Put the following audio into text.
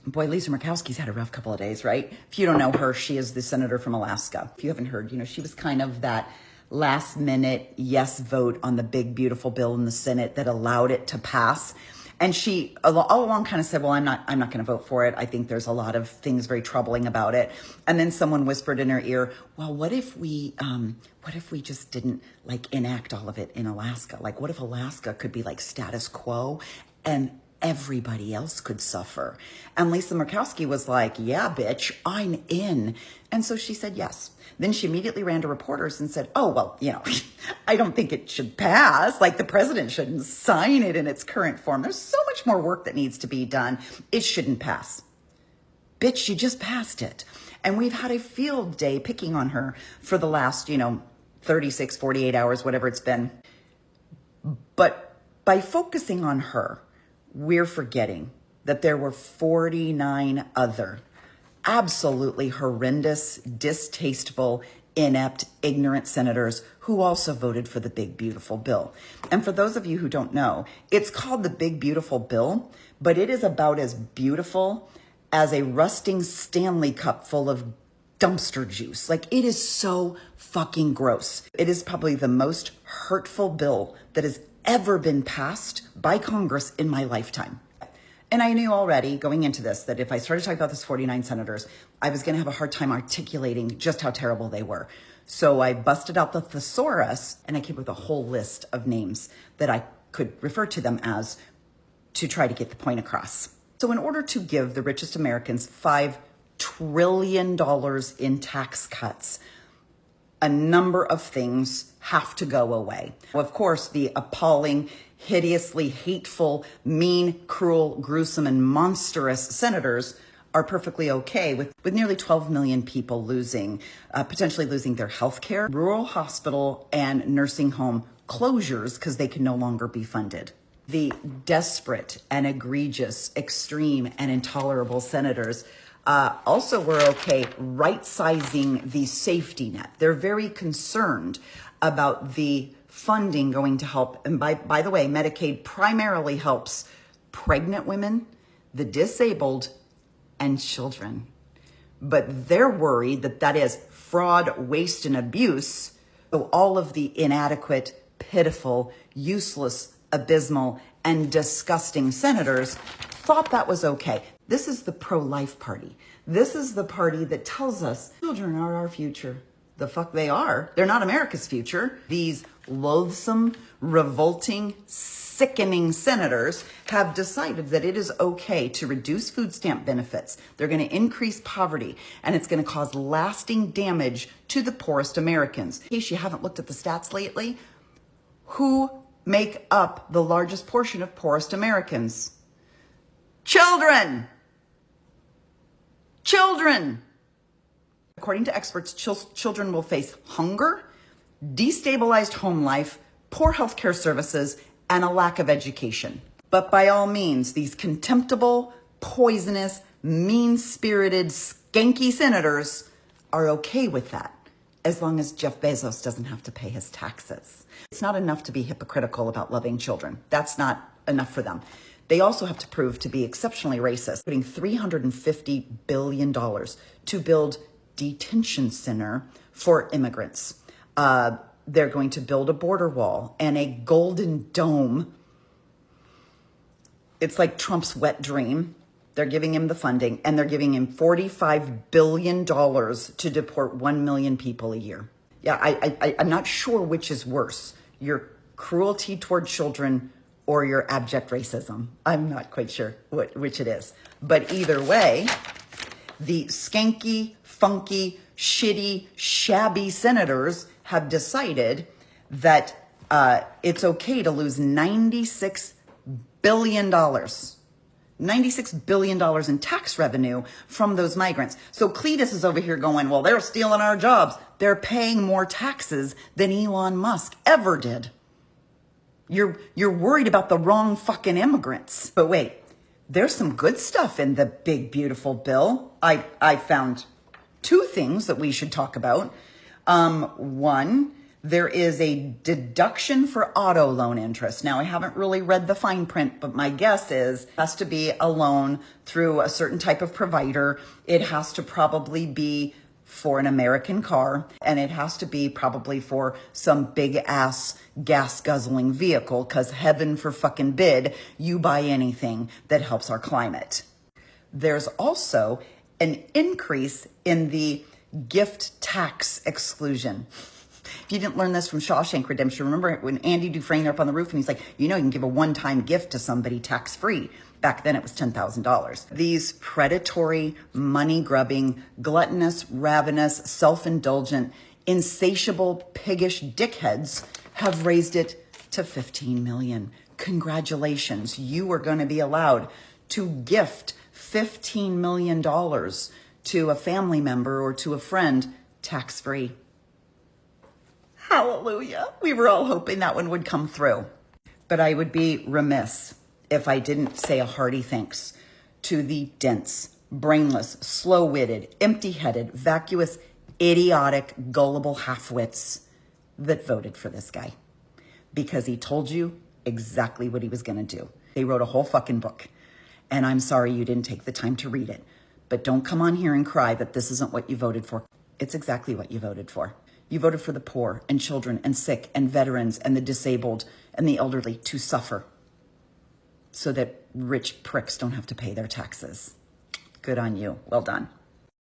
Boy, Lisa Murkowski's had a rough couple of days, right? If you don't know her, she is the senator from Alaska. If you haven't heard, she was kind of that last minute yes vote on the big, beautiful bill in the Senate that allowed it to pass. And she all along kind of said, well, I'm not going to vote for it. I think there's a lot of things very troubling about it. And then someone whispered in her ear, well, what if we just didn't enact all of it in Alaska? Like, what if Alaska could be like status quo and everybody else could suffer? And Lisa Murkowski was like, yeah, bitch, I'm in. And so she said yes. Then she immediately ran to reporters and said, oh, well, I don't think it should pass. Like, the president shouldn't sign it in its current form. There's so much more work that needs to be done. It shouldn't pass. Bitch, you just passed it. And we've had a field day picking on her for the last, 36, 48 hours, whatever it's been. But by focusing on her, we're forgetting that there were 49 other absolutely horrendous, distasteful, inept, ignorant senators who also voted for the big, beautiful bill. And for those of you who don't know, it's called the big, beautiful bill, but it is about as beautiful as a rusting Stanley cup full of dumpster juice. Like, it is so fucking gross. It is probably the most hurtful bill that has ever been passed by Congress in my lifetime. And I knew already going into this that if I started talking about those 49 senators, I was going to have a hard time articulating just how terrible they were. So I busted out the thesaurus and I came up with a whole list of names that I could refer to them as to try to get the point across. So in order to give the richest Americans $5 trillion in tax cuts, a number of things have to go away. Of course, the appalling, hideously hateful, mean, cruel, gruesome, and monstrous senators are perfectly okay with nearly 12 million people potentially losing their health care, rural hospital and nursing home closures because they can no longer be funded. The desperate and egregious, extreme and intolerable senators also were okay right-sizing the safety net. They're very concerned about the funding going to help. And by the way, Medicaid primarily helps pregnant women, the disabled, and children. But they're worried that is fraud, waste, and abuse. So all of the inadequate, pitiful, useless, abysmal, and disgusting senators thought that was okay. This is the pro-life party. This is the party that tells us children are our future. The fuck they are. They're not America's future. These loathsome, revolting, sickening senators have decided that it is okay to reduce food stamp benefits. They're going to increase poverty, and it's going to cause lasting damage to the poorest Americans. In case you haven't looked at the stats lately, who make up the largest portion of poorest Americans? Children! Children! According to experts, children will face hunger, destabilized home life, poor healthcare services, and a lack of education. But by all means, these contemptible, poisonous, mean-spirited, skanky senators are okay with that, as long as Jeff Bezos doesn't have to pay his taxes. It's not enough to be hypocritical about loving children. That's not enough for them. They also have to prove to be exceptionally racist, putting $350 billion to build detention center for immigrants. They're going to build a border wall and a golden dome. It's like Trump's wet dream. They're giving him the funding, and they're giving him $45 billion to deport 1 million people a year. Yeah, I'm not sure which is worse, your cruelty toward children or your abject racism. I'm not quite sure which it is. But either way, the skanky, funky, shitty, shabby senators have decided that it's okay to lose $96 billion. $96 billion in tax revenue from those migrants. So Cletus is over here going, well, they're stealing our jobs. They're paying more taxes than Elon Musk ever did. You're worried about the wrong fucking immigrants. But wait, there's some good stuff in the big, beautiful bill. I found two things that we should talk about. One, There is a deduction for auto loan interest. Now, I haven't really read the fine print, but my guess is it has to be a loan through a certain type of provider. It has to probably be for an American car, and it has to be probably for some big ass gas guzzling vehicle, because heaven for fucking bid, you buy anything that helps our climate. There's also an increase in the gift tax exclusion. If you didn't learn this from Shawshank Redemption, remember when Andy Dufresne up on the roof and he's like, you know, you can give a one-time gift to somebody tax-free. Back then it was $10,000. These predatory, money-grubbing, gluttonous, ravenous, self-indulgent, insatiable, piggish dickheads have raised it to $15 million. Congratulations. You are going to be allowed to gift $15 million to a family member or to a friend tax-free. Hallelujah. We were all hoping that one would come through. But I would be remiss if I didn't say a hearty thanks to the dense, brainless, slow-witted, empty-headed, vacuous, idiotic, gullible half-wits that voted for this guy. Because he told you exactly what he was going to do. They wrote a whole fucking book. And I'm sorry you didn't take the time to read it. But don't come on here and cry that this isn't what you voted for. It's exactly what you voted for. You voted for the poor and children and sick and veterans and the disabled and the elderly to suffer so that rich pricks don't have to pay their taxes. Good on you. Well done.